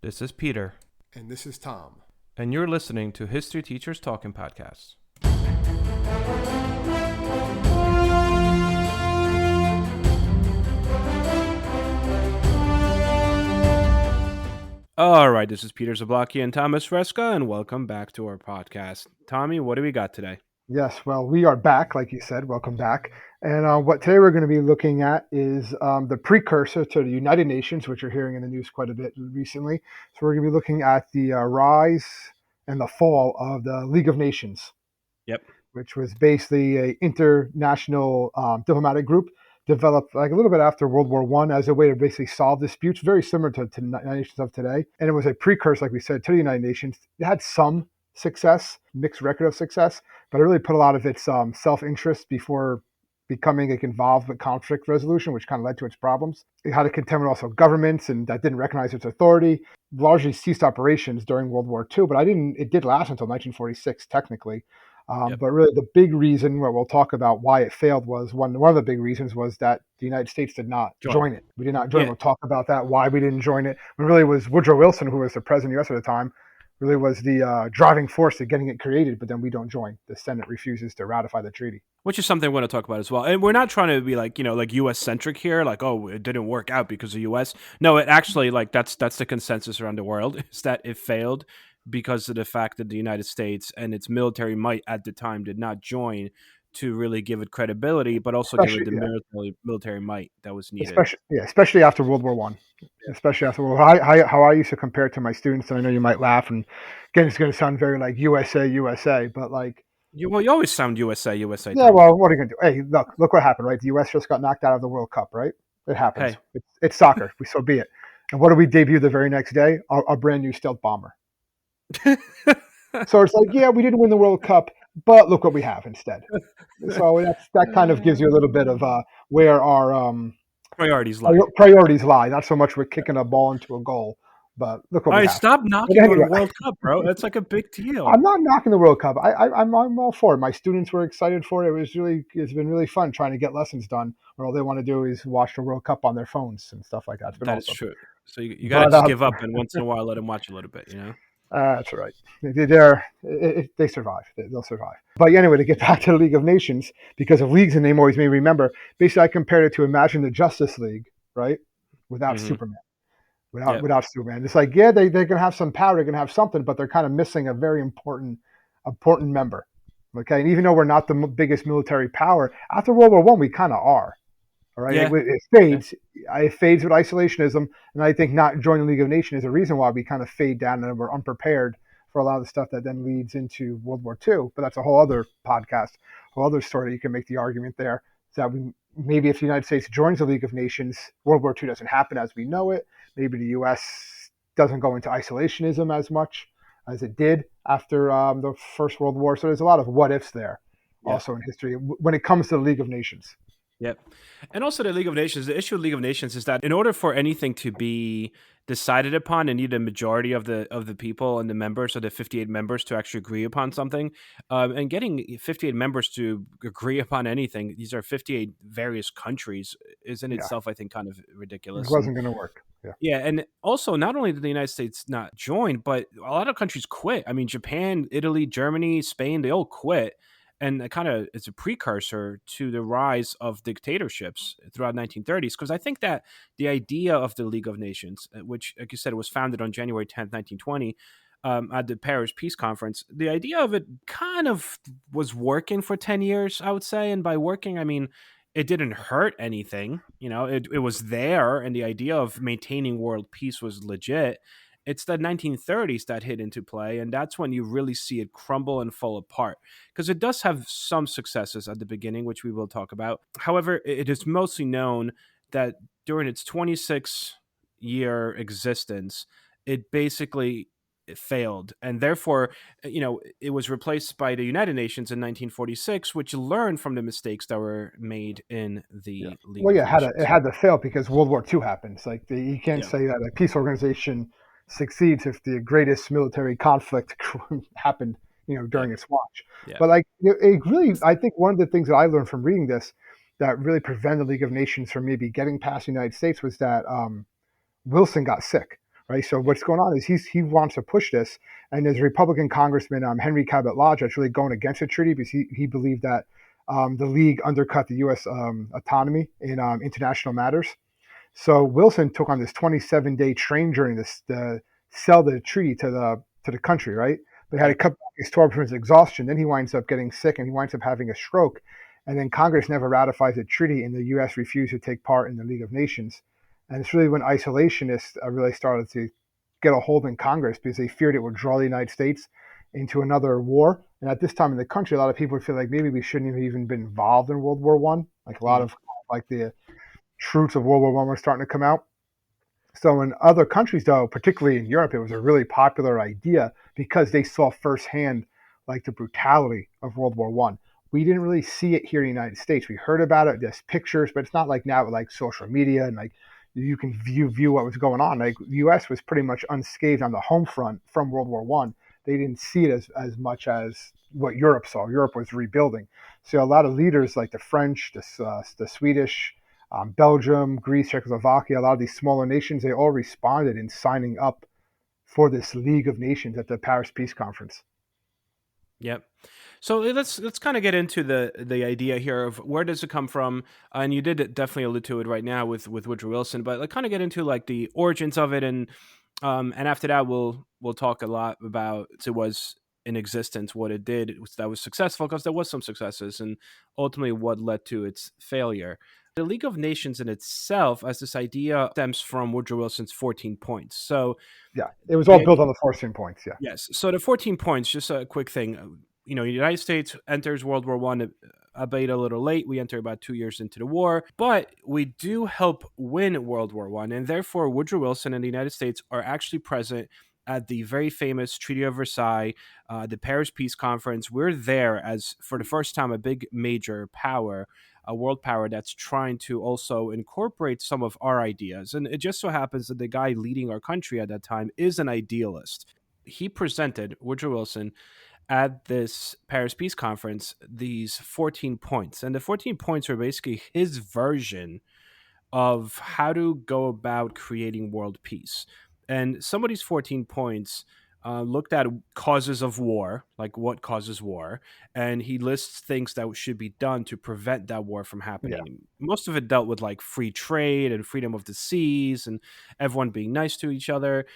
This is Peter, And this is Tom. and you're listening to History Teachers Talking Podcasts. All right, this is Peter Zablocki and Thomas Fresca, and welcome back to our podcast. Tommy, what do we got today? Yes, well, we are back, like you said. Welcome back. And what today we're going to be looking at is the precursor to the United Nations, which you're hearing in the news quite a bit recently. So we're going to be looking at the rise and the fall of the League of Nations, Yep. which was basically an international diplomatic group developed like a little bit after World War One as a way to basically solve disputes, very similar to the United Nations of today. And it was a precursor, like we said, to the United Nations. It had some success, mixed record of success, but it really put a lot of its self-interest before becoming like involved with conflict resolution, which kind of led to its problems. It had to contend with also governments and that didn't recognize its authority. Largely ceased operations during World War II, but it did last until 1946 technically. Yep. But really, the big reason, what we'll talk about why it failed was one of the big reasons was that the United States did not join it. We did not join. Yeah. We'll talk about that, why we didn't join it. It really was Woodrow Wilson, who was the president of the U.S. at the time, really was the driving force to getting it created, but then we don't join. The Senate refuses to ratify the treaty. Which is something we're going to talk about as well. And we're not trying to be like U.S. centric here, like, oh, it didn't work out because of U.S. No, it actually, like, that's the consensus around the world, is that it failed because of the fact that the United States and its military might at the time did not join to really give it credibility, but also give it the military might that was needed. Especially after World War One. Especially after World War. How I used to compare it to my students, and I know you might laugh, and again, it's going to sound very like USA, but like. You always sound USA. Yeah, well, what are you going to do? Hey, look what happened, right? The U.S. just got knocked out of the World Cup, right? It happens. Hey. It's soccer. So be it. And what do we debut the very next day? Our brand new stealth bomber. So it's like, yeah, we didn't win the World Cup, but look what we have instead. So that kind of gives you a little bit of where our priorities lie. Priorities lie. Not so much we're kicking a ball into a goal, but look what we have. Stop knocking on the World Cup, bro. That's like a big deal. I'm not knocking the World Cup. I'm all for it. My students were excited for it. It's been really fun trying to get lessons done where all they want to do is watch the World Cup on their phones and stuff like that. That awesome. Is true. So you got to just give up and once in a while let them watch a little bit, That's right. They survive. They'll survive. But anyway, to get back to the League of Nations, because of leagues, and name always may remember, basically I compared it to imagine the Justice League, right? Without Superman. Without Superman. It's like, yeah, they're going to have some power, they're going to have something, but they're kind of missing a very important member. Okay, and even though we're not the biggest military power, after World War I, we kind of are. All right, it fades. It fades with isolationism, and I think not joining the League of Nations is a reason why we kind of fade down and we're unprepared for a lot of the stuff that then leads into World War II. But that's a whole other podcast, a whole other story. You can make the argument there that maybe if the United States joins the League of Nations, World War II doesn't happen as we know it. Maybe the U.S. doesn't go into isolationism as much as it did after the First World War. So there's a lot of what ifs there also in history when it comes to the League of Nations. Yep. And also the League of Nations, the issue with League of Nations is that in order for anything to be decided upon, you need a majority of the people and the members, or the 58 members, to actually agree upon something. And getting 58 members to agree upon anything, these are 58 various countries, is in itself, I think, kind of ridiculous. It wasn't going to work. Yeah, and also not only did the United States not join, but a lot of countries quit. I mean, Japan, Italy, Germany, Spain, they all quit. And it kind of is a precursor to the rise of dictatorships throughout 1930s, because I think that the idea of the League of Nations, which, like you said, was founded on January 10th, 1920, at the Paris Peace Conference, the idea of it kind of was working for 10 years, I would say. And by working, I mean, it didn't hurt anything. It was there, and the idea of maintaining world peace was legit. It's the 1930s that hit into play, and that's when you really see it crumble and fall apart, because it does have some successes at the beginning, which we will talk about. However, it is mostly known that during its 26-year existence, it basically failed, and therefore, it was replaced by the United Nations in 1946, which learned from the mistakes that were made in the League. Well, it had to fail because World War II happens. Like you can't say that a peace organization succeeds if the greatest military conflict happened, during its watch. Yeah. But it really, I think one of the things that I learned from reading this that really prevented the League of Nations from maybe getting past the United States was that Wilson got sick. right? So what's going on is he wants to push this, and there's a Republican Congressman Henry Cabot Lodge that's really going against the treaty because he believed that the league undercut the U.S. Autonomy in international matters. So Wilson took on this 27-day train journey to sell the treaty to the country, right? But he had to Yep. cut back his tour from his exhaustion. Then he winds up getting sick and he winds up having a stroke. And then Congress never ratifies the treaty, and the U.S. refused to take part in the League of Nations. And it's really when isolationists really started to get a hold in Congress because they feared it would draw the United States into another war. And at this time in the country, a lot of people would feel like maybe we shouldn't have even been involved in World War One. Like a lot Hmm. of like the truths of World War One were starting to come out. So in other countries, though, particularly in Europe, it was a really popular idea because they saw firsthand like the brutality of World War One. We didn't really see it here in the United States. We heard about it, there's pictures, but it's not like now with like social media and like you can view what was going on. Like the U.S. was pretty much unscathed on the home front from World War One. They didn't see it as much as what Europe saw. Europe was rebuilding. So a lot of leaders like the French, the Swedish, Belgium, Greece, Czechoslovakia, a lot of these smaller nations, they all responded in signing up for this League of Nations at the Paris Peace Conference. Yep. So let's kind of get into the idea here of where does it come from, and you did definitely allude to it right now with Woodrow Wilson, but like kind of get into like the origins of it, and after that we'll talk a lot about it was in existence, what it did that was successful because there was some successes, and ultimately what led to its failure. The League of Nations in itself, as this idea, stems from Woodrow Wilson's 14 points. So Yeah, it was the all built idea on the 14 points. Yeah, Yes. So the 14 points, just a quick thing. The United States enters World War One, albeit a little late. We enter about 2 years into the war, but we do help win World War One, and therefore Woodrow Wilson and the United States are actually present at the very famous Treaty of Versailles, the Paris Peace Conference. We're there as, for the first time, a big major power, a world power that's trying to also incorporate some of our ideas. And it just so happens that the guy leading our country at that time is an idealist. He presented, Woodrow Wilson, at this Paris Peace Conference, these 14 points. And the 14 points were basically his version of how to go about creating world peace. And some of these 14 points looked at causes of war, like what causes war, and he lists things that should be done to prevent that war from yeah. happening. Most of it dealt with like free trade and freedom of the seas and everyone being nice to each other.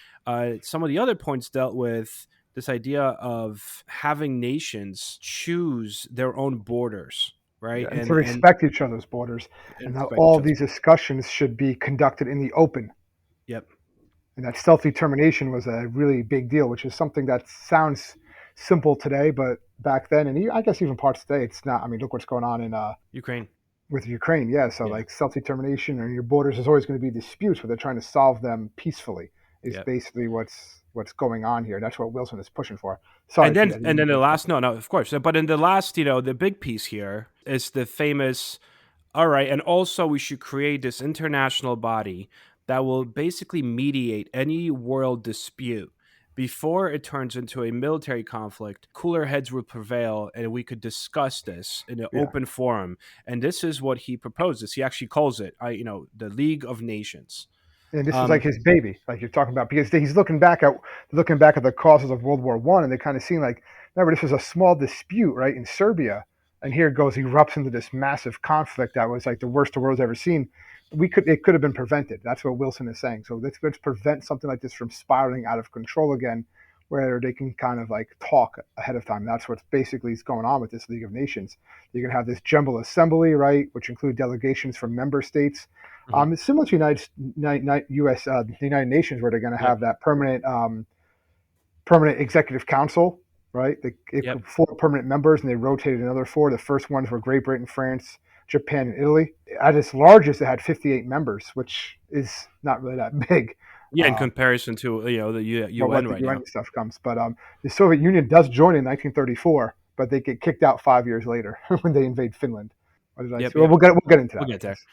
Some of the other points dealt with this idea of having nations choose their own borders, right? Yeah, and to And respect each other's borders, and that respect each all other's. these discussions should be conducted in the open. Yep. And that self determination was a really big deal, which is something that sounds simple today, but back then, and I guess even parts today, it's not. I mean, look what's going on in Ukraine. with Ukraine. Yeah, so Yeah. like self determination and your borders is always going to be disputes, but they're trying to solve them peacefully. Is Yeah. basically what's going on here. That's what Wilson is pushing for. Sorry, I And didn't then the last, no, of course. But in the last, the big piece here is the famous, all right, and also we should create this international body that will basically mediate any world dispute before it turns into a military conflict. Cooler heads will prevail, and we could discuss this in an Yeah. open forum. And this is what he proposes. He actually calls it, the League of Nations. And this is like Um, his baby, like you're talking about, because he's looking back at the causes of World War One, and they kind of seem like, remember, this was a small dispute, right, in Serbia, and here it goes, erupts into this massive conflict that was like the worst the world's ever seen. It could have been prevented. That's what Wilson is saying. So let's prevent something like this from spiraling out of control again, where they can kind of like talk ahead of time. That's what's basically is going on with this League of Nations. You're gonna have this General Assembly, right, which include delegations from member states. mhm. It's similar to U.S. The United Nations, where they're going to Yep. have that permanent executive council, right? Yep. Four permanent members, and they rotated another four. The first ones were Great Britain, France, Japan, and Italy. At its largest, it had 58 members, which is not really that big. Yeah, in comparison to the What UN the right now. UN stuff comes, but the Soviet Union does join in 1934, but they get kicked out 5 years later when they invade Finland. What did I say? Yep, Well, yep. we'll get into We'll that, I get there. guess.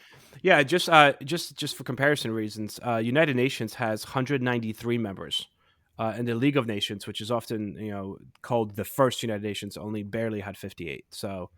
Yeah, just for comparison reasons, United Nations has 193 members, and the League of Nations, which is often called the first United Nations, only barely had 58. So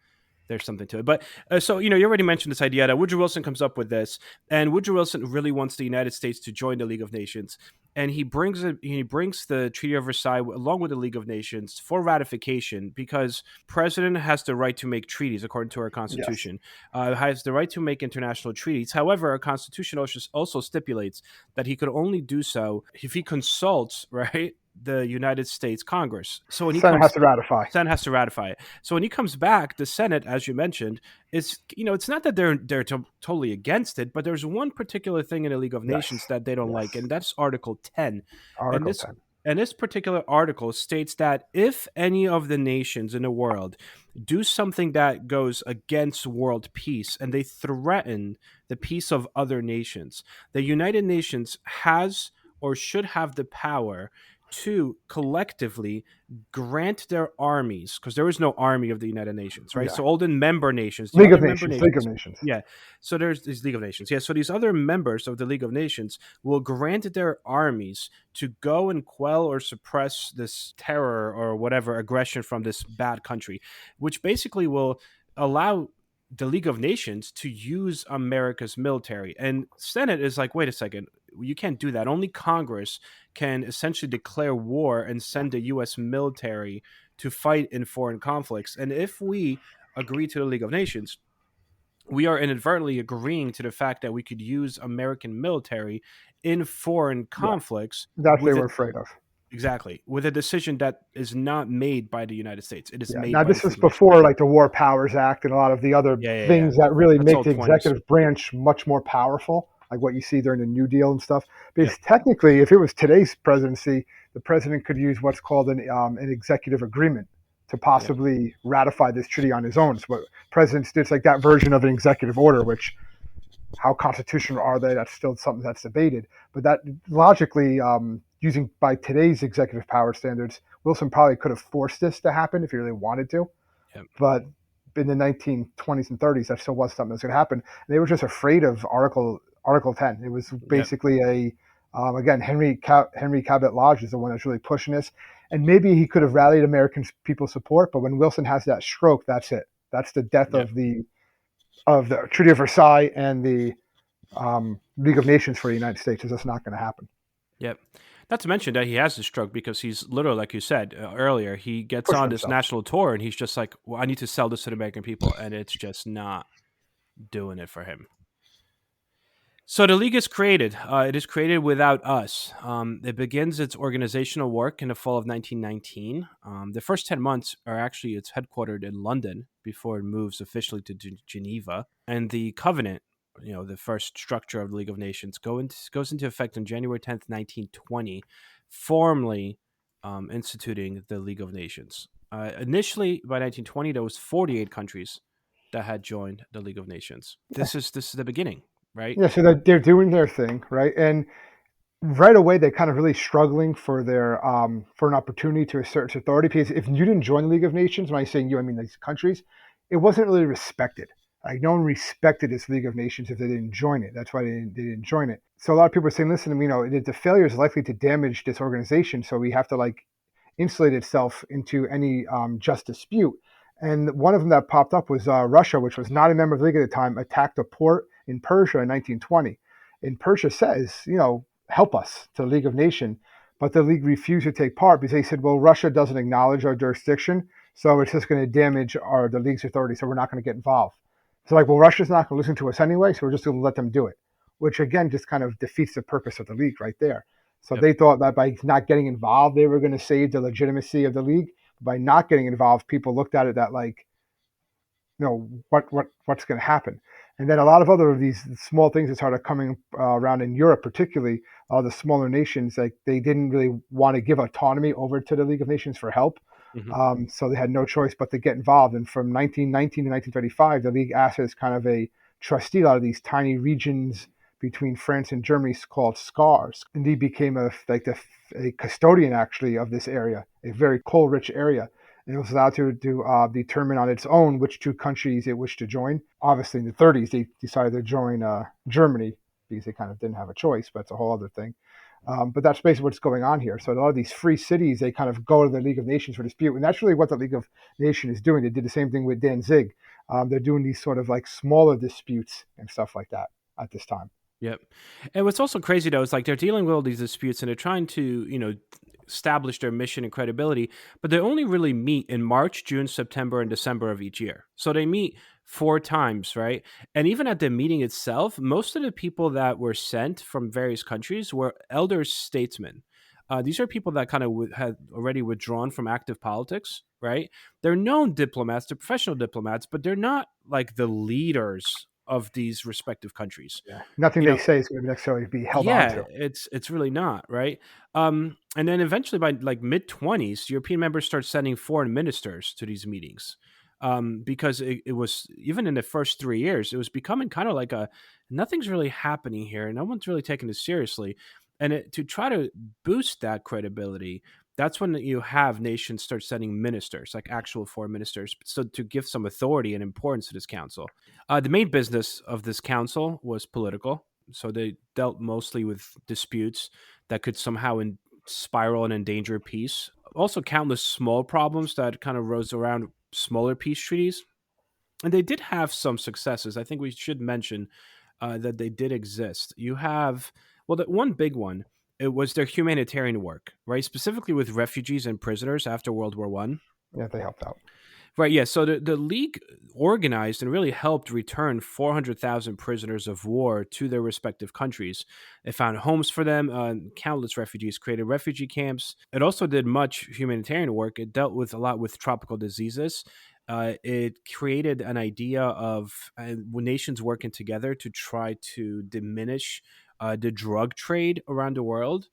there's something to it. But so you already mentioned this idea that Woodrow Wilson comes up with this, and Woodrow Wilson really wants the United States to join the League of Nations, and he brings it. He brings the Treaty of Versailles along with the League of Nations for ratification because president has the right to make treaties according to our Yes. Constitution, has the right to make international treaties. However, our Constitution also stipulates that he could only do so if he consults right the United States Congress. So when he Senate has comes to ratify. Senate has to ratify it. So when he comes back, the Senate, as you mentioned, is it's not that they're totally against it, but there's one particular thing in the League of Nations Yes. that they don't like, Yes. and that's Article 10. And Article this 10. and this particular article states that if any of the nations in the world do something that goes against world peace and they threaten the peace of other nations, the United Nations has or should have the power to collectively grant their armies, because there is no army of the United Nations, right? Yeah. So all the member nations, the League other of member Nations. League of nations, Nations. yeah. So there's this League of Nations, yeah. So these other members of the League of Nations will grant their armies to go and quell or suppress this terror or whatever aggression from this bad country, which basically will allow the League of Nations to use America's military. And Senate is like, wait a second, you can't do that. Only Congress can essentially declare war and send the U.S. military to fight in foreign conflicts. And if we agree to the League of Nations, we are inadvertently agreeing to the fact that we could use American military in foreign Yeah. conflicts That they with were it. afraid of. Exactly. With a decision that is not made by the United States. It is Yeah. made Now by the this was League of Nations. before like the War Powers Act and a lot of the other Yeah, yeah, yeah. things that really That's make all the 20s. executive branch much more powerful, like what you see during the New Deal and stuff. Yep. Because technically, if it was today's presidency, the president could use what's called an executive agreement to Yep. possibly ratify this treaty on his own. So what presidents do, it's like that version of an executive order, which how constitutional are they? That's still something that's debated. But that logically, using by today's executive power standards, Wilson probably could have forced this to happen if he really wanted to. Yep. But in the 1920s and 30s, that still was something that's going to happen. And they were just afraid of Article 10. It was Yep. basically again, Henry Cabot Lodge is the one that's really pushing this. And maybe he could have rallied American people support, but when Wilson has that stroke, that's it. That's the death Yep. of the Treaty of Versailles and the League of Nations for the United States. Is just not going to happen. Yep. Not to mention that he has the stroke because he's literally, like you said earlier, he gets Pushing on this himself. national tour and he's just like, well, I need to sell this to the American people. And it's just not doing it for him. So the league is created. It is created without us. It begins its organizational work in the fall of 1919. The first 10 months are actually it's headquartered in London before it moves officially to Geneva. And the covenant, the first structure of the League of Nations, goes into effect on January 10th, 1920, formally instituting the League of Nations. Initially, by 1920, there was 48 countries that had joined the League of Nations. This is the beginning, right? Yeah, so they're doing their thing, right? And right away they're kind of really struggling for their for an opportunity to assert its authority. Because if you didn't join the League of Nations, when I say you, I mean these countries, it wasn't really respected. Like no one respected this League of Nations if they didn't join it. That's why they didn't join it. So a lot of people are saying, listen, the failure is likely to damage this organization, so we have to like insulate itself into any just dispute. And one of them that popped up was Russia, which was not a member of the League at the time, attacked a port in Persia in 1920. And Persia says, help us to the League of Nations. But the League refused to take part because they said, well, Russia doesn't acknowledge our jurisdiction, so it's just going to damage the League's authority, so we're not going to get involved. So like, well, Russia's not going to listen to us anyway, so we're just going to let them do it, which again just kind of defeats the purpose of the League right there. So Yep. they thought that by not getting involved, they were going to save the legitimacy of the League. By not getting involved, people looked at it that like, what's going to happen. And then a lot of other of these small things that started coming around in Europe, particularly the smaller nations, like they didn't really want to give autonomy over to the League of Nations for help. Hmm. So they had no choice but to get involved. And from 1919 to 1935, the League acted as kind of a trustee out of these tiny regions between France and Germany called SCARs. Indeed became a custodian actually of this area, a very coal-rich area. And it was allowed to determine on its own which two countries it wished to join. Obviously, in the 30s, they decided to join Germany because they kind of didn't have a choice, but it's a whole other thing. But that's basically what's going on here. So a lot of these free cities, they kind of go to the League of Nations for dispute, and that's really what the League of Nations is doing. They did the same thing with Danzig. They're doing these sort of like smaller disputes and stuff like that at this time. Yep. And what's also crazy though is like they're dealing with all these disputes and they're trying to, establish their mission and credibility, but they only really meet in March, June, September, and December of each year. So they meet four times, right? And even at the meeting itself, most of the people that were sent from various countries were elder statesmen. These are people that kind of had already withdrawn from active politics, right? They're known diplomats, they're professional diplomats, but they're not like the leaders of these respective countries. Yeah, nothing You they know, say is going to necessarily be held on yeah, to. it's really not, right? And then eventually by like mid 20s, European members start sending foreign ministers to these meetings. Because it was even in the first 3 years, it was becoming kind of like a nothing's really happening here. No one's really taking this seriously. And to try to boost that credibility, that's when you have nations start sending ministers, like actual foreign ministers, so to give some authority and importance to this council. The main business of this council was political, so they dealt mostly with disputes that could somehow spiral and endanger peace. Also, countless small problems that kind of rose around smaller peace treaties. And they did have some successes. I think we should mention that they did exist. You have, well, the one big one, it was their humanitarian work, right? Specifically with refugees and prisoners after World War One. Yeah, they helped out. Right, yeah. So the League organized and really helped return 400,000 prisoners of war to their respective countries. They found homes for them. Countless refugees created refugee camps. It also did much humanitarian work. It dealt with a lot with tropical diseases. It created an idea of nations working together to try to diminish the drug trade around the world.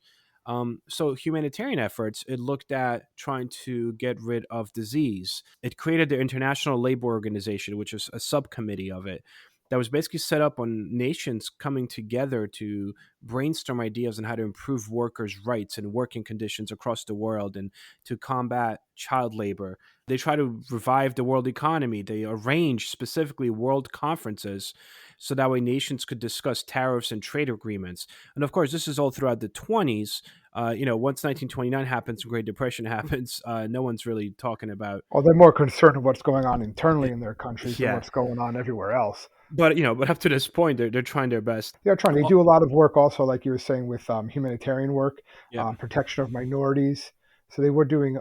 So humanitarian efforts, it looked at trying to get rid of disease. It created the International Labor Organization, which is a subcommittee of it that was basically set up on nations coming together to brainstorm ideas on how to improve workers' rights and working conditions across the world and to combat child labor. They try to revive the world economy. They arrange specifically world conferences so that way nations could discuss tariffs and trade agreements. And of course, this is all throughout the 20s. Once 1929 happens, Great Depression happens, no one's really talking about Well, they're more concerned with what's going on internally it. in their countries than Yeah, what's going on everywhere else. but up to this point, they're trying their best. They're trying. They Oh, do a lot of work also, like you were saying, with humanitarian work, yeah. protection of minorities. So they were doing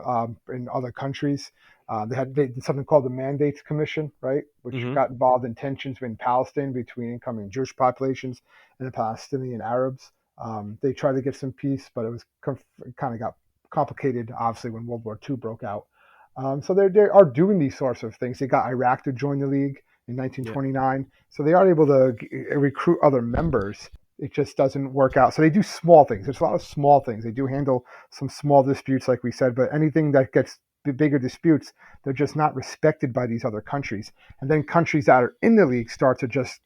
in other countries. They did something called the Mandates Commission, right, which Hmm. got involved in tensions in Palestine between incoming Jewish populations and the Palestinian Arabs. They tried to get some peace, but it was kind of got complicated, obviously, when World War II broke out. So they are doing these sorts of things. They got Iraq to join the league in Yeah. 1929. So they are able to recruit other members. It just doesn't work out. So they do small things. There's a lot of small things. They do handle some small disputes, like we said, but anything that gets bigger disputes, they're just not respected by these other countries. And then countries that are in the league start to just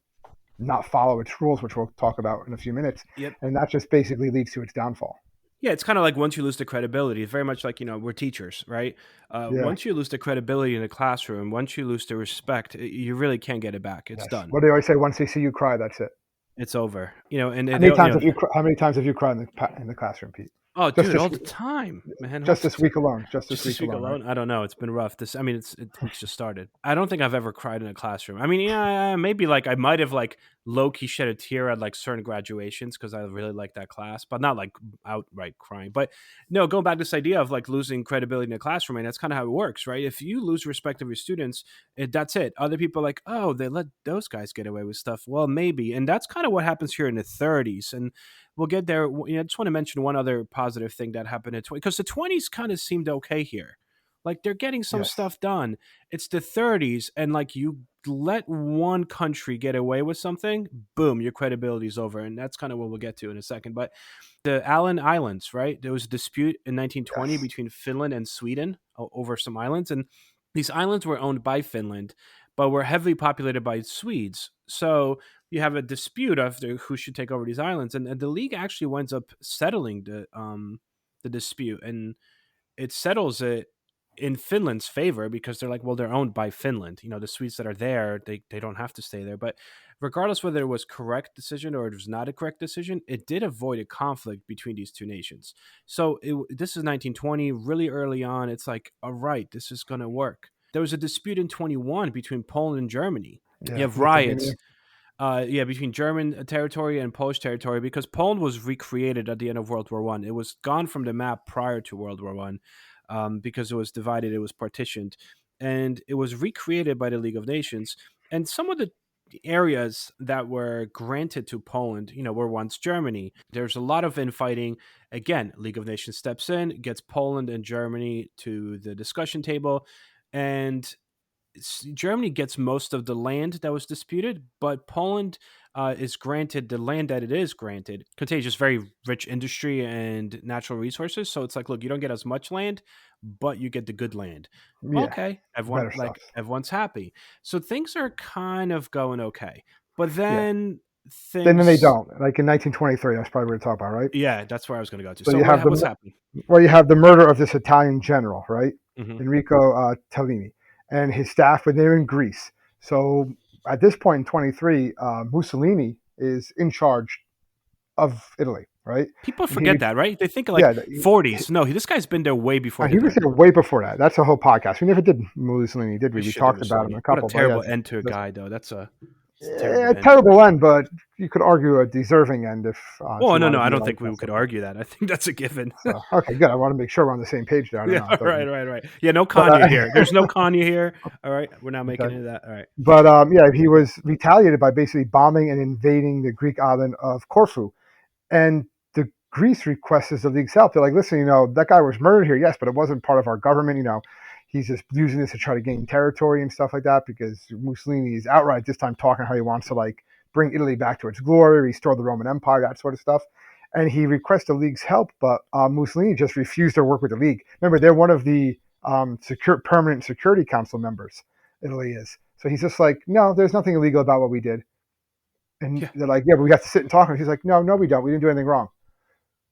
not follow its rules, which we'll talk about in a few minutes. Yep. And that just basically leads to its downfall. Yeah, it's kind of like once you lose the credibility, it's very much like, we're teachers, right? Yeah. Once you lose the credibility in the classroom, once you lose the respect, you really can't get it back. It's Yes. done. What do they always say? Once they see you cry, that's it. It's over. And How they many don't, times have you How many times have you cried in the classroom, Pete? oh, Just dude, this all the time, man, all just the this time. week alone. Just this Just this week week alone, right? alone, I don't know. It's been rough. I mean, week's just started. I don't think I've ever cried in a classroom. I mean, yeah, maybe like I might have like low key shed a tear at like certain graduations because I really like that class, but not like outright crying. But no, going back to this idea of like losing credibility in a classroom, and that's kind of how it works, right? If you lose respect of your students, that's it. Other people are like, oh, they let those guys get away with stuff. Well, maybe, and that's kind of what happens here in the 30s, and we'll get there. I just want to mention one other positive thing that happened in 20, because the 20s kind of seemed okay here. Like they're getting some Yes. stuff done. It's the 30s, and like you let one country get away with something, boom, your credibility's over. And that's kind of what we'll get to in a second. But the Allen Islands, right? There was a dispute in 1920 Yes. between Finland and Sweden over some islands. And these islands were owned by Finland, but were heavily populated by Swedes. So you have a dispute of who should take over these islands. And the league actually winds up settling the dispute. And it settles it in Finland's favor because they're like, well, they're owned by Finland. The Swedes that are there, they don't have to stay there. But regardless whether it was correct decision or it was not a correct decision, it did avoid a conflict between these two nations. So this is 1920, really early on. It's like, all right, this is going to work. there was a dispute in 21 between Poland and Germany. You Yeah, have Lithuania. riots, yeah, between German territory and Polish territory because Poland was recreated at the end of World War One. It was gone from the map prior to World War One because it was divided, it was partitioned, and it was recreated by the League of Nations. And some of the areas that were granted to Poland, were once Germany. There's a lot of infighting. Again, League of Nations steps in, gets Poland and Germany to the discussion table, and Germany gets most of the land that was disputed, but Poland is granted the land that it is granted contains just very rich industry and natural resources. So it's like, look, you don't get as much land, but you get the good land. Yeah, Okay, better stuff. everyone's happy. So things are kind of going okay, but Yeah. then Then they things, don't. Like in 1923, that's probably what we're talking about, right? yeah, that's where I was going to go to. So So you have what's the happening? you have the murder of this Italian general, right? Hmm. Enrico Tellini and his staff, when they're in Greece. So at this point in 23, Mussolini is in charge of Italy, right? People And he, forget that, right? They think like yeah, 40s. No, this guy's been there way before he was Hitler. there way before that. That's a whole podcast. We never did Mussolini, did we? We We should do talked about him a Mussolini. What a couple, but yeah, terrible end to a guy, though. It's a terrible a end. terrible end, but you could argue a deserving end if Well, you no, want no, to I be don't like think we that. could So, argue that. I think that's a given. so okay, good. I want to make sure we're on the same page there. I don't Yeah, know. I thought right, you, right, right. Yeah, no but Kanye here. There's no Kanye here. All right, we're not making okay. any of that. All right. But yeah, he was retaliated by basically bombing and invading the Greek island of Corfu. And the Greece requests the league's help. They're like, listen, that guy was murdered here, yes, but it wasn't part of our government. He's just using this to try to gain territory and stuff like that because Mussolini is outright this time talking how he wants to like bring Italy back to its glory, restore the Roman Empire, that sort of stuff. And he requests the league's help, but Mussolini just refused to work with the league. Remember, they're one of the permanent Security Council members. Italy is. So he's just like, no, there's nothing illegal about what we did. And Yeah. they're like, yeah, but we have to sit and talk. And he's like, no, no, we don't. We didn't do anything wrong.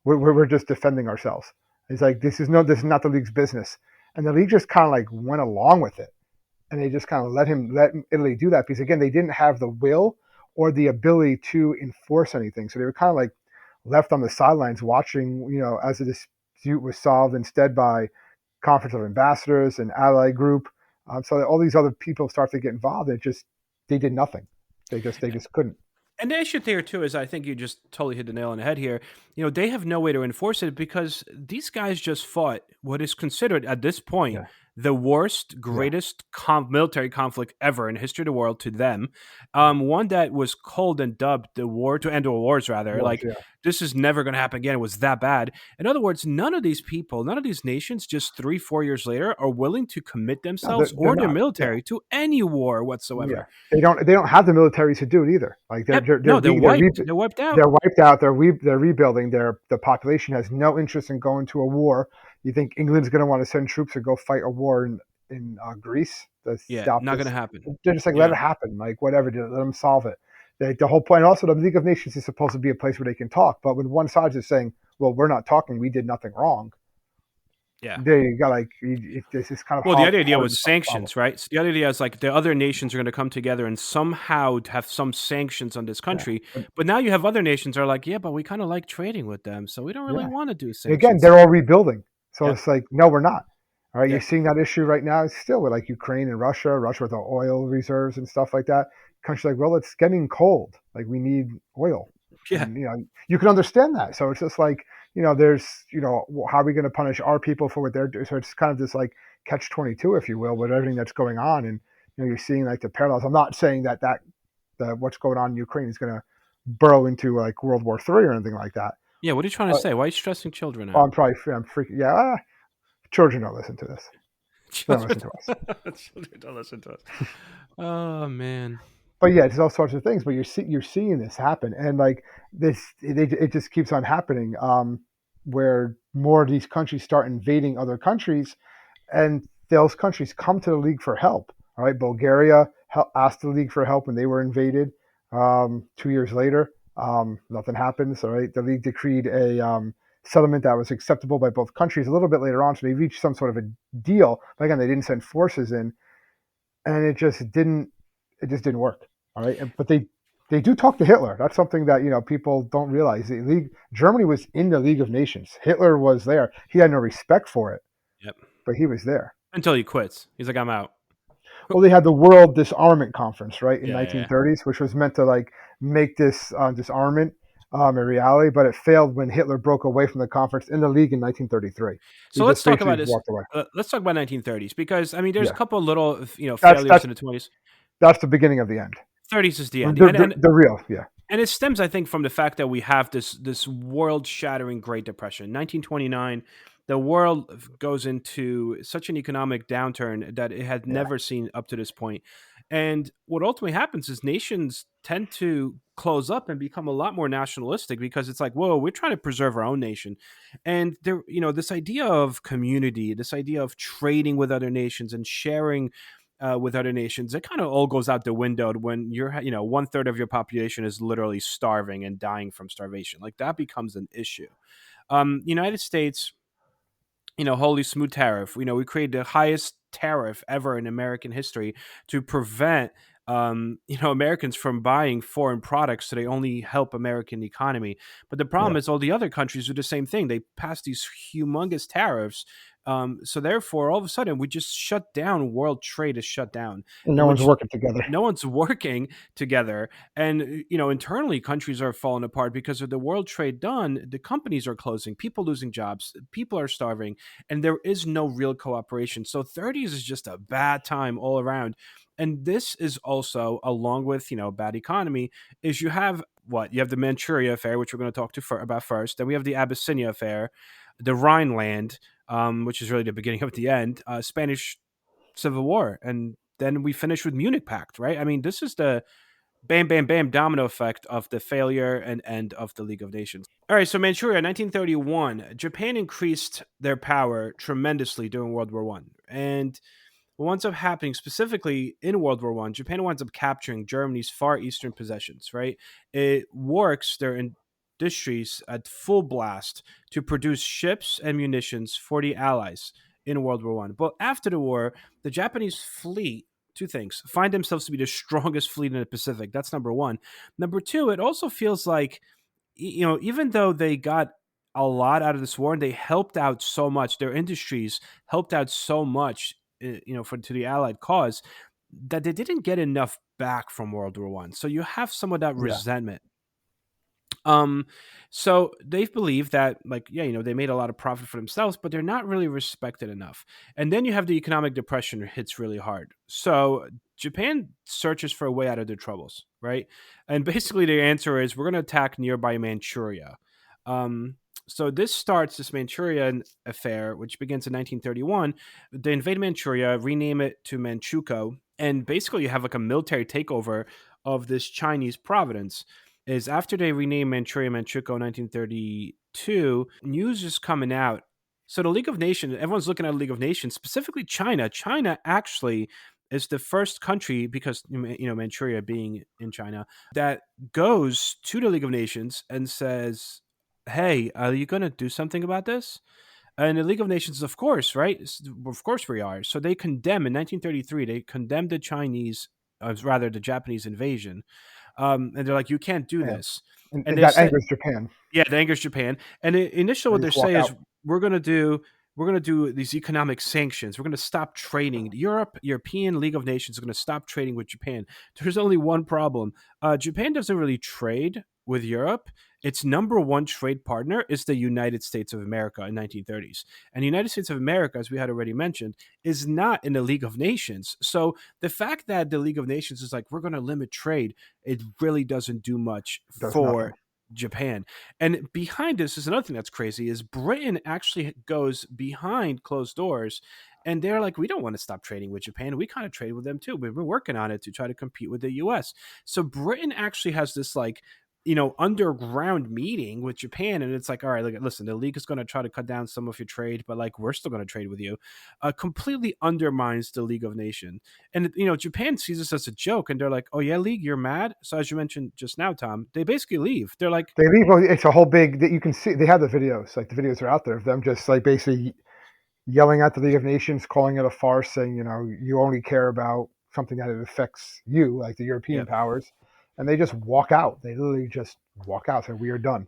We're just defending ourselves. He's like, this is not the league's business. And the league just kind of like went along with it. And they just kind of let Italy do that because again, they didn't have the will or the ability to enforce anything. So they were kind of like left on the sidelines watching, as the dispute was solved instead by Conference of Ambassadors and Ally Group. So all these other people start to get involved. They did nothing. They just couldn't. And the issue there too is I think you just totally hit the nail on the head here. They have no way to enforce it because these guys just fought what is considered at this point Yeah, the worst, yeah, greatest military conflict ever in history of the world to them. One that was called and dubbed the war to end all wars, rather. was Like yeah. this is never going to happen again. It was that bad. In other words, none of these people, none of these nations, just 3, 4 years later, are willing to commit No, themselves they're or their not. Yeah, military to any war yeah. whatsoever. They don't have the militaries to do it either. Like Yep. No, they're wiped. They're wiped out. they're wiped out. They're rebuilding. The population has no interest in going to a war. You think England's going to want to send troops to go fight a war in Greece to Yeah, stop not going to this? happen. They're just like let Yeah. it happen. Like whatever, let them solve it. The whole point. Also, the League of Nations is supposed to be a place where they can talk. But when one side is saying, "Well, we're not talking. We did nothing wrong," Yeah. there you go. Like this is kind of Well, the hard, other idea hard to was follow. sanctions, right? So the other idea is like the other nations are going to come together and somehow have some sanctions on this Yeah, country. But now you have other nations that are like, yeah, but we kind of like trading with them, so we don't really yeah. want to do Again, sanctions. they're all rebuilding. So Yep. it's like, no, we're not. All right, you're Yeah. seeing that issue right now. It's still with like Ukraine and Russia with the oil reserves and stuff like that. Countries like, well, it's getting cold. Like we need oil, Yeah. and you can understand that. So it's just like there's how are we going to punish our people for what they're doing? So it's kind of this like catch-22, if you will, with everything that's going on, and you're seeing like the parallels. I'm not saying that what's going on in Ukraine is going to burrow into like World War III or anything like that. Yeah. What are you trying to But say? Why are you stressing children oh, out? I'm freaking yeah. Children don't listen to this. They don't Children, listen to us. children don't listen to us. Oh man. But yeah, there's all sorts of things. But you're seeing this happen, and like it just keeps on happening. Where more of these countries start invading other countries, and those countries come to the league for help. All right, Bulgaria asked the league for help when they were invaded. 2 years later, nothing happens. All right, the league decreed a settlement that was acceptable by both countries. A little bit later on, so they reached some sort of a deal. But again, they didn't send forces in, and it just didn't work. All right, but they do talk to Hitler. That's something that people don't realize. Germany was in the League of Nations. Hitler was there. He had no respect for it, Yep. but he was there. Until he quits, he's like, I'm out. Well, they had the World Disarmament Conference, right, in Yeah, yeah, yeah. 1930s, which was meant to like make this disarmament a reality, but it failed when Hitler broke away from the conference in the League in 1933. He So let's just talk basically about this. walked away. Let's talk about 1930s because I mean, there's a Yeah, couple of little that's failures that's in the 20s. that's the beginning of the end. 30s is the ending, The, the, the real, yeah, and it stems, I think, from the fact that we have this world shattering Great Depression. 1929, the world goes into such an economic downturn that it had yeah, never seen up to this point. And what ultimately happens is nations tend to close up and become a lot more nationalistic because it's like, whoa, we're trying to preserve our own nation. And there, this idea of community, this idea of trading with other nations and sharing with other nations, it kind of all goes out the window when you're, one third of your population is literally starving and dying from starvation. Like that becomes an issue. United States, holy smooth tariff. We created the highest tariff ever in American history to prevent Americans from buying foreign products, so they only help American economy. But the problem yeah. is all the other countries do the same thing. They pass these humongous tariffs. So therefore, all of a sudden, we just shut down. World trade is shut down, And no in one's which working together. no one's working together, and internally countries are falling apart because of the world trade done. The companies are closing, people losing jobs, people are starving, and there is no real cooperation. So 30s is just a bad time all around. And this is also, along with bad economy, is you have the Manchuria affair, which we're going to talk about first. Then we have the Abyssinia affair, the Rhineland, which is really the beginning of the end, Spanish Civil War, and then we finish with Munich Pact, right? I mean, this is the bam, bam, bam domino effect of the failure and end of the League of Nations. All right, so Manchuria, 1931, Japan increased their power tremendously during World War One, and what winds up happening specifically in World War One, Japan winds up capturing Germany's far eastern possessions. Right, it works their industries at full blast to produce ships and munitions for the Allies in World War One. But after the war, the Japanese fleet, two things, find themselves to be the strongest fleet in the Pacific. That's number one. Number two, it also feels like even though they got a lot out of this war and they helped out so much, their industries helped out so much, to the Allied cause, that they didn't get enough back from World War One. So you have some of that Yeah, resentment. Um, so they believe that, like, yeah, they made a lot of profit for themselves, but they're not really respected enough. And then you have the economic depression hits really hard. So Japan searches for a way out of their troubles, right? And basically, their answer is we're going to attack nearby Manchuria. Um, so this starts this Manchurian affair, which begins in 1931. They invade Manchuria, rename it to Manchukuo, and basically you have like a military takeover of this Chinese province. Is after they renamed Manchuria Manchukuo in 1932, news is coming out. So the League of Nations, everyone's looking at the League of Nations, specifically China. China actually is the first country, because Manchuria being in China, that goes to the League of Nations and says, "Hey, are you going to do something about this?" And the League of Nations, of course, right? Of course we are. So they condemn in 1933. They condemned the Chinese, rather the Japanese invasion, and they're like, "You can't do yeah. this." And And they that said, angers Japan. yeah, it angers Japan. And initially, They what they just walk say is, out. we're going to do we're going to do these economic sanctions. We're going to stop trading. European League of Nations is going to stop trading with Japan. There's only one problem. Japan doesn't really trade with Europe. Its number one trade partner is the United States of America in 1930s. And the United States of America, as we had already mentioned, is not in the League of Nations. So the fact that the League of Nations is like, we're going to limit trade, it really doesn't do much Does nothing. for Japan. And behind this is another thing that's crazy, is Britain actually goes behind closed doors, and they're like, we don't want to stop trading with Japan. We kind of trade with them too. We've been working on it to try to compete with the US. So Britain actually has this like, underground meeting with Japan, and it's like, all right, look, listen, the league is going to try to cut down some of your trade, but like, we're still going to trade with you. Completely undermines the League of Nations. And Japan sees this as a joke, and they're like, "Oh yeah, League, you're mad." So as you mentioned just now, Tom, they basically leave. They're like, They leave. Well, it's a whole big that you can see. They have the videos. Like the videos are out there of them just like basically yelling at the League of Nations, calling it a farce, saying you only care about something that it affects you, like the European "Yep, powers, and they just walk out. They literally just walk out. Say we are done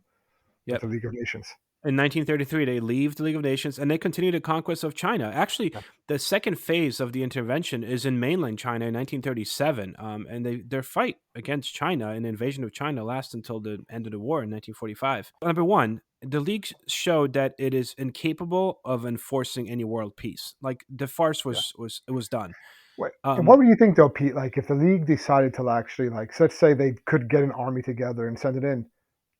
with yep." the League of Nations. In 1933, they leave the League of Nations and they continue the conquest of China. Actually, Yeah, the second phase of the intervention is in mainland China in 1937, and their fight against China and the invasion of China lasts until the end of the war in 1945. Number one, the League showed that it is incapable of enforcing any world peace. Like the farce yeah. was done. And what Um, would you think though, Pete? Like if the league decided to actually, like, so let's say they could get an army together and send it in,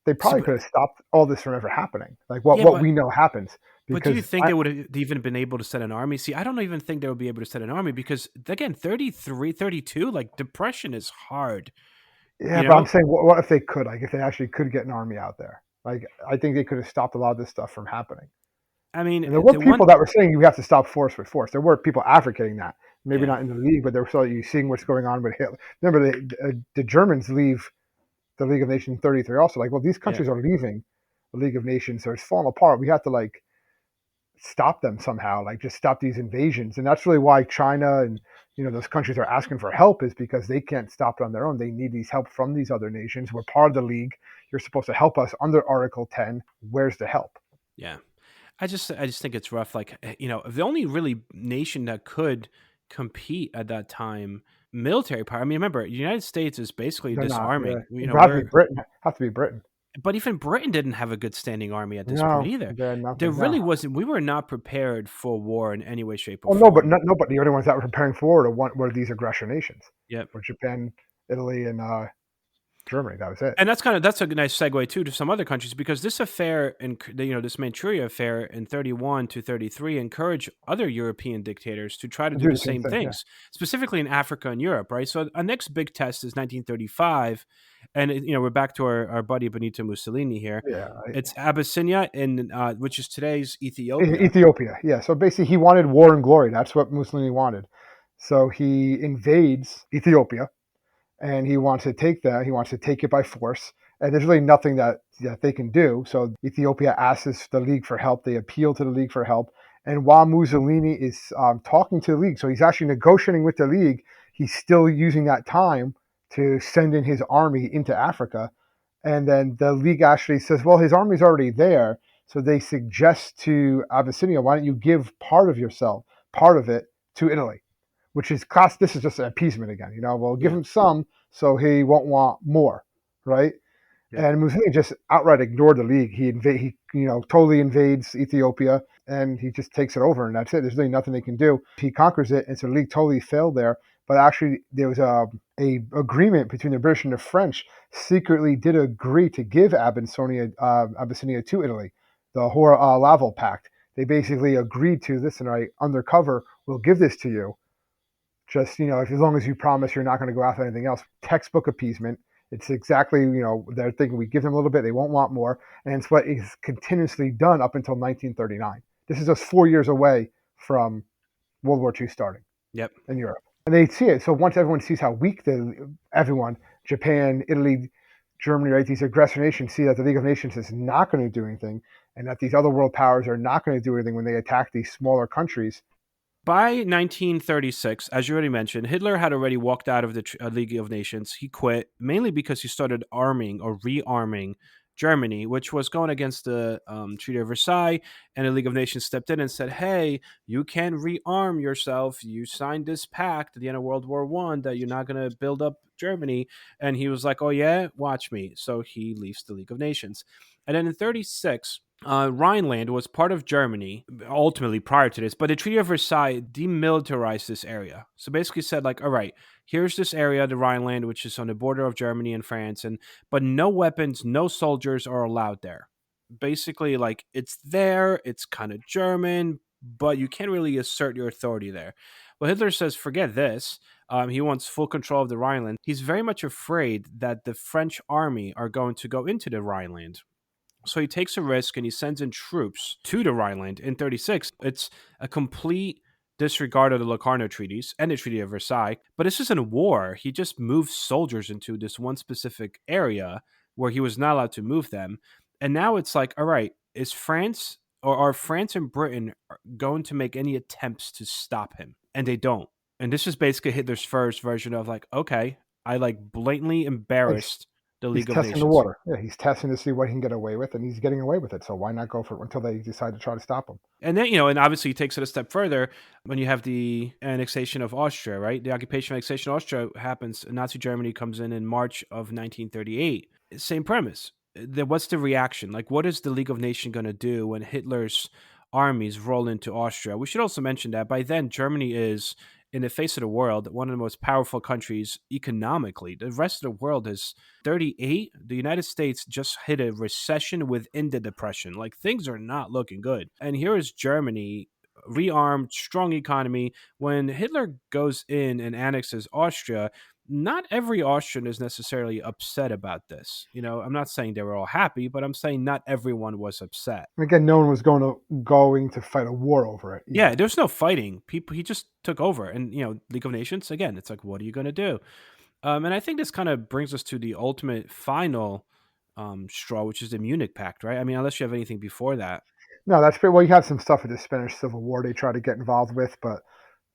they see, probably could have stopped all this from ever happening. Like yeah, what we know happens but do you because think they would have even been able to send an army? See, I don't even think they would be able to send an army because, again, 33, 32, like depression is hard, yeah, you but I'm know? saying what if they could? Like if they actually could get an army out there, like I think they could have stopped a lot of this stuff from happening. I mean, And there were the people one, that were saying you have to stop force with force. There were people advocating that. Maybe yeah, not in the league, but they were still you seeing what's going on with Hitler. Remember, the Germans leave the League of Nations 33 also. Like, well, these yeah, countries are leaving the League of Nations, so it's falling apart. We have to like stop them somehow, like just stop these invasions. And that's really why China and those countries are asking for help is because they can't stop it on their own. They need these help from these other nations. We're part of the league. You're supposed to help us under Article 10. Where's the help? yeah. I just think it's rough. Like, the only really nation that could compete at that time, military power. I mean, remember, the United States is basically They're not. Yeah, disarming. it have to be Britain. Have to be Britain. But even Britain didn't have a good standing army at this point No, either. they're There nothing. No. really wasn't. We were not prepared for war in any way, shape, or Oh no, but form. no, but the only ones that were preparing for it were these aggressor nations, Yep. were Japan, Italy, and Germany. That was it. And that's a nice segue too to some other countries because this affair and this Manchuria affair in 31 to 33 encouraged other European dictators to try to do Do the the same same thing. Yeah. things, specifically in Africa and Europe, right? So our next big test is 1935, and we're back to our buddy Benito Mussolini here. Yeah. It's Abyssinia, in which is today's Ethiopia. Ethiopia. Yeah. So basically, he wanted war and glory. That's what Mussolini wanted. So he invades Ethiopia, and he wants to take that. He wants to take it by force. And there's really nothing that they can do. So Ethiopia asks the League for help. They appeal to the League for help. And while Mussolini is talking to the League, so he's actually negotiating with the League, he's still using that time to send in his army into Africa. And then the League actually says, well, his army's already there. So they suggest to Abyssinia, why don't you give part of yourself, part of it, to Italy? Which is class. This is just an appeasement again. We'll give Yeah, him some, so he won't want more, right? yeah. And Mussolini just outright ignored the league. He totally invades Ethiopia, and he just takes it over, and that's it. There's really nothing they can do. He conquers it, and so the league totally failed there. But actually, there was a agreement between the British and the French. Secretly, did agree to give Abyssinia to Italy, the Laval Pact. They basically agreed to this, and right undercover, we'll give this to you just as long as you promise you're not going to go after anything else. Textbook appeasement. It's exactly they're thinking we give them a little bit, they won't want more, and it's what is continuously done up until 1939. This is just 4 years away from World War II starting Yep. in Europe, and they see it. So once everyone sees how weak everyone, Japan, Italy, Germany, right, these aggressor nations see that the League of Nations is not going to do anything, and that these other world powers are not going to do anything when they attack these smaller countries. By 1936, as you already mentioned, Hitler had already walked out of the League of Nations. He quit mainly because he started arming or rearming Germany, which was going against the Treaty of Versailles. And the League of Nations stepped in and said, "Hey, you can rearm yourself. You signed this pact at the end of World War One that you're not going to build up Germany." And he was like, "Oh yeah, watch me." So he leaves the League of Nations. And then in 36, Rhineland was part of Germany ultimately prior to this, but the Treaty of Versailles demilitarized this area. So basically said like, all right, here's this area, the Rhineland, which is on the border of Germany and France, and but no weapons, no soldiers are allowed there. Basically, like it's there, it's kind of German, but you can't really assert your authority there. Well, Hitler says, forget this. He wants full control of the Rhineland. He's very much afraid that the French army are going to go into the Rhineland, so he takes a risk and he sends in troops to the Rhineland in 36. It's a complete disregard of the Locarno treaties and the Treaty of Versailles. But this isn't a war. He just moved soldiers into this one specific area where he was not allowed to move them. And now it's like, all right, is France or are France and Britain going to make any attempts to stop him? And they don't. And this is basically Hitler's first version of like, okay, I like blatantly Like embarrassed the He's League of testing the Nations. water. Yeah, he's testing to see what he can get away with, and he's getting away with it. So why not go for it until they decide to try to stop him? And then, and obviously he takes it a step further when you have the annexation of Austria, right? The occupation annexation of Austria happens, Nazi Germany comes in March of 1938. Same premise. What's the reaction? Like, what is the League of Nations going to do when Hitler's armies roll into Austria? We should also mention that by then, Germany is, in the face of the world, one of the most powerful countries economically. The rest of the world is 38. The United States just hit a recession within the depression. Like, things are not looking good. And here is Germany, rearmed, strong economy. When Hitler goes in and annexes Austria, not every Austrian is necessarily upset about this. I'm not saying they were all happy, but I'm saying not everyone was upset. And again, no one was going to fight a war over it Yeah, either. there's no fighting. People, he just took over, and League of Nations again. It's like, what are you going to do? And I think this kind of brings us to the ultimate final straw, which is the Munich Pact, right? I mean, unless you have anything before that. No, that's pretty well. You have some stuff with the Spanish Civil War they try to get involved with, but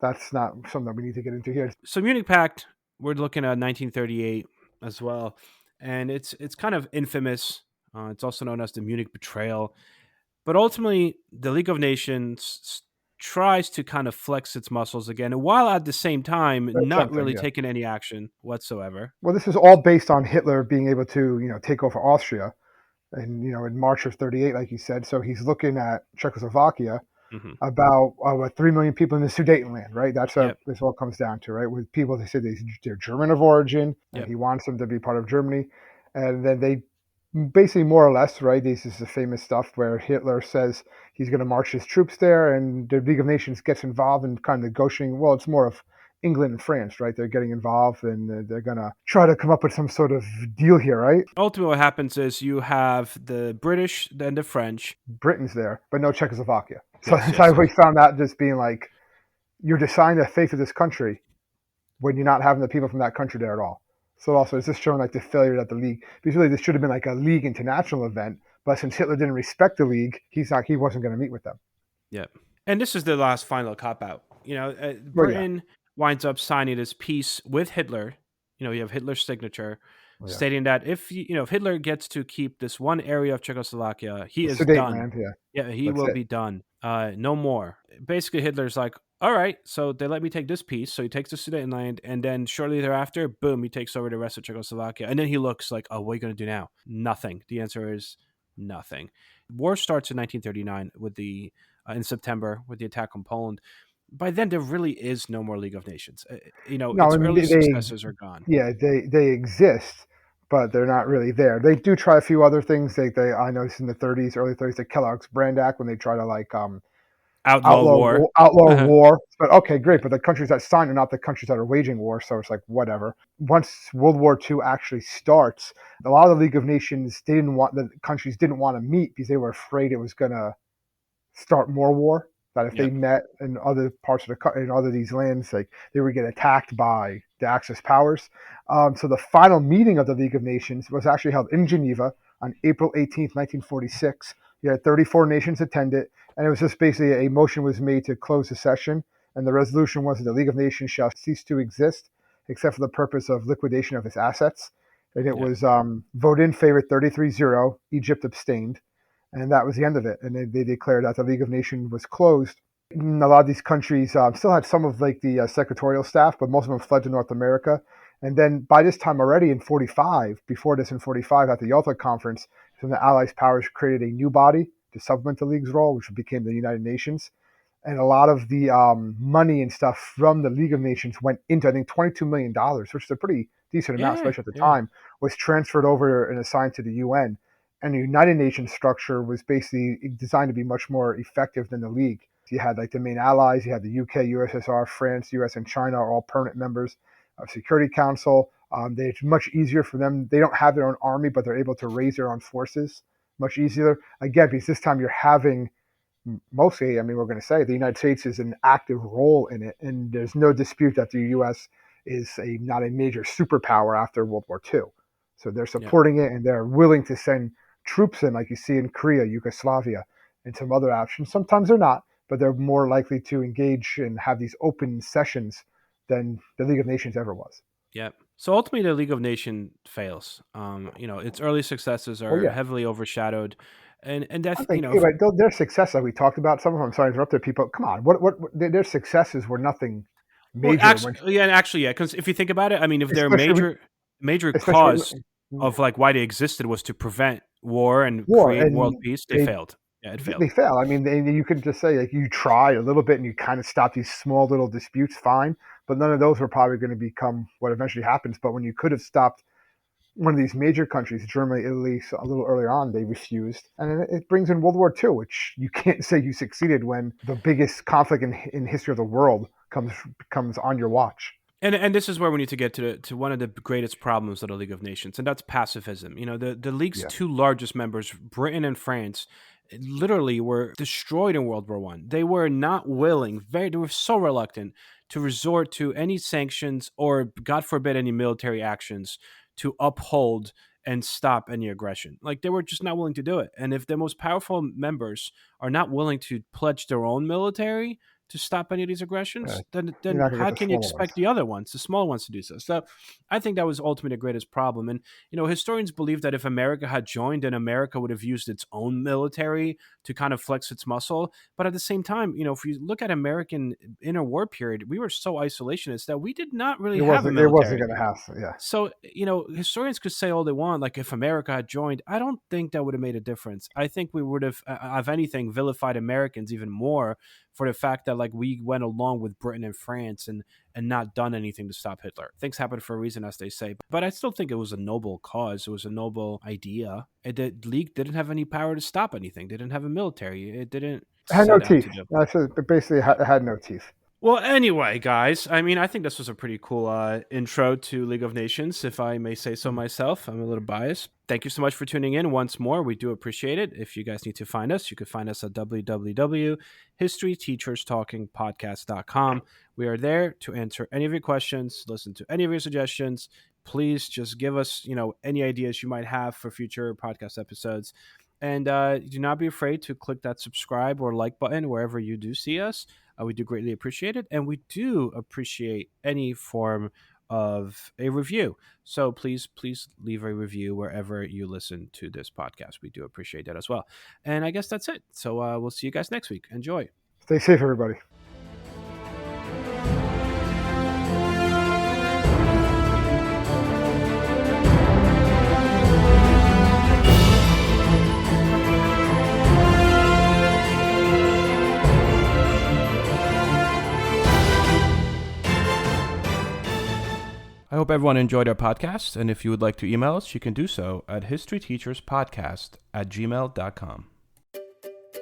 that's not something that we need to get into here. So Munich Pact, we're looking at 1938 as well, and it's kind of infamous. It's also known as the Munich Betrayal. But ultimately, the League of Nations tries to kind of flex its muscles again, while at the same time They're not attempting, really yeah. taking any action whatsoever. Well, this is all based on Hitler being able to, take over Austria, and in March of '38, like you said. So he's looking at Czechoslovakia, Hmm. about 3 million people in the Sudetenland, right? Yep. This all comes down to, right? With people, they say they're German of origin, and Yep. he wants them to be part of Germany, and then they basically more or less, right? This is the famous stuff where Hitler says he's going to march his troops there, and the League of Nations gets involved in kind of negotiating. Well, it's more of England and France, right? They're getting involved, and they're going to try to come up with some sort of deal here, right? Ultimately, what happens is you have the British, then the French. Britain's there, but no Czechoslovakia. So Yes, that's yes, why we yes. found that just being like, you're deciding the fate of this country when you're not having the people from that country there at all. So also, it's just showing like the failure that the league. Because really, this should have been like a league international event, but since Hitler didn't respect the league, he wasn't going to meet with them. Yep. And this is the last final cop out. Well, yeah, Britain winds up signing this peace with Hitler. You have Hitler's signature, well, yeah. stating that if Hitler gets to keep this one area of Czechoslovakia, he The is done. Sudetenland, yeah, Yeah, he that's will it. be done. No more. Basically, Hitler's like, all right, so they let me take this piece. So he takes the Sudetenland, and then shortly thereafter, boom, he takes over the rest of Czechoslovakia. And then he looks like, oh, what are you going to do now? Nothing. The answer is nothing. War starts in 1939 with in September with the attack on Poland. By then, there really is no more League of Nations. No, Its I mean early successors are gone. yeah, they exist, but they're not really there. They do try a few other things. They I noticed in the '30s, early '30s, the Kellogg's Brand Act, when they try to like Outlaw war. outlaw war. But okay, great. But the countries that signed are not the countries that are waging war, so it's like whatever. Once World War II actually starts, a lot of the League of Nations the countries didn't want to meet because they were afraid it was gonna start more war. That if they Yep. met in other parts of in other these lands, like they would get attacked by the Axis powers. So the final meeting of the League of Nations was actually held in Geneva on April 18th, 1946. You had 34 nations attend it, and it was just basically a motion was made to close the session, and the resolution was that the League of Nations shall cease to exist, except for the purpose of liquidation of its assets. And it Yep. was voted in favor 33-0. Egypt abstained, and that was the end of it. And they declared that the League of Nations was closed. And a lot of these countries still had some of like the secretarial staff, but most of them fled to North America. And then by this time already in '45, before this in '45 at the Yalta Conference, some of the Allies powers created a new body to supplement the League's role, which became the United Nations. And a lot of the money and stuff from the League of Nations went into, I think, $22 million, which is a pretty decent amount, Yeah. especially at the Yeah. time, was transferred over and assigned to the UN. And the United Nations structure was basically designed to be much more effective than the League. You had like the main allies, you had the UK, USSR, France, US, and China are all permanent members of Security Council. It's much easier for them. They don't have their own army, but they're able to raise their own forces much easier. Again, because this time you're having mostly, I mean, we're going to say the United States is an active role in it, and there's no dispute that the U.S. is not a major superpower after World War II. So they're Yep. supporting it, and they're willing to send troops in, like you see in Korea, Yugoslavia, and some other options. Sometimes they're not, but they're more likely to engage and have these open sessions than the League of Nations ever was. Yep. So ultimately, the League of Nations fails. Its early successes Well, are yeah. heavily overshadowed, and I that's think their success that we talked about. Some of them, sorry to interrupt. People, come on. What their successes were nothing well, major when, actually, yeah. Because if you think about it, I mean, if their especially when, major especially cause when, of like why they existed was to prevent war and war, create world and peace, they they failed. Yeah, it they failed. fail. I mean, you could just say like you try a little bit and you kind of stop these small little disputes, fine. But none of those were probably going to become what eventually happens. But when you could have stopped one of these major countries, Germany, Italy, so a little earlier on, they refused. And it brings in World War II, which you can't say you succeeded when the biggest conflict in history of the world comes on your watch. And this is where we need to get to one of the greatest problems of the League of Nations, and that's pacifism. The league's Yeah. two largest members, Britain and France, literally were destroyed in World War One. They were not willing, they were so reluctant to resort to any sanctions or, God forbid, any military actions to uphold and stop any aggression. Like they were just not willing to do it. And if the most powerful members are not willing to pledge their own military to stop any of these Uh, aggressions, you're then not going to how get the can you smaller ones. expect the other ones, the small ones, to do so? So I think that was ultimately the greatest problem. And historians believe that if America had joined, then America would have used its own military to kind of flex its muscle. But at the same time, if you look at American interwar period, we were so isolationist that we did not really have a It wasn't military. going to happen. Yeah. So, historians could say all they want, like if America had joined, I don't think that would have made a difference. I think we would have, if anything, vilified Americans even more for the fact that like we went along with Britain and France and not done anything to stop Hitler. Things happen for a reason, as they say. But I still think it was a noble cause. It was a noble idea. The League didn't have any power to stop anything. They didn't have a military. It didn't It had no set out teeth. to do. That's it. Basically, it had no teeth. Well, anyway, guys, I mean, I think this was a pretty cool intro to League of Nations, if I may say so myself. I'm a little biased. Thank you so much for tuning in once more. We do appreciate it. If you guys need to find us, you can find us at www.historyteacherstalkingpodcast.com. We are there to answer any of your questions, listen to any of your suggestions. Please just give us, any ideas you might have for future podcast episodes. And do not be afraid to click that subscribe or like button wherever you do see us. We do greatly appreciate it. And we do appreciate any form of a review. So please leave a review wherever you listen to this podcast. We do appreciate that as well. And I guess that's it. So we'll see you guys next week. Enjoy. Stay safe, everybody. I hope everyone enjoyed our podcast. And if you would like to email us, you can do so at historyteacherspodcast@gmail.com.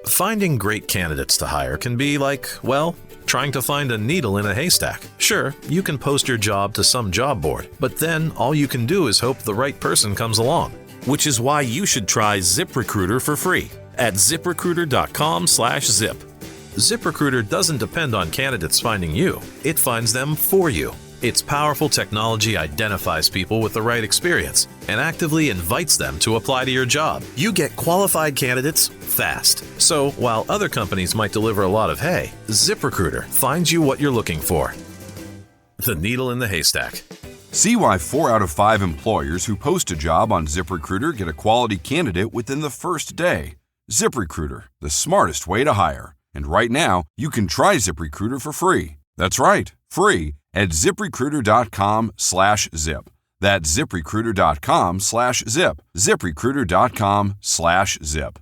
Finding great candidates to hire can be like, well, trying to find a needle in a haystack. Sure, you can post your job to some job board, but then all you can do is hope the right person comes along. Which is why you should try ZipRecruiter for free at ziprecruiter.com/zip. ZipRecruiter doesn't depend on candidates finding you, it finds them for you. Its powerful technology identifies people with the right experience and actively invites them to apply to your job. You get qualified candidates fast. So while other companies might deliver a lot of hay, ZipRecruiter finds you what you're looking for. The needle in the haystack. See why 4 out of 5 employers who post a job on ZipRecruiter get a quality candidate within the first day. ZipRecruiter, the smartest way to hire. And right now, you can try ZipRecruiter for free. That's right, free at ziprecruiter.com/zip. That's ziprecruiter.com/zip. ziprecruiter.com/zip.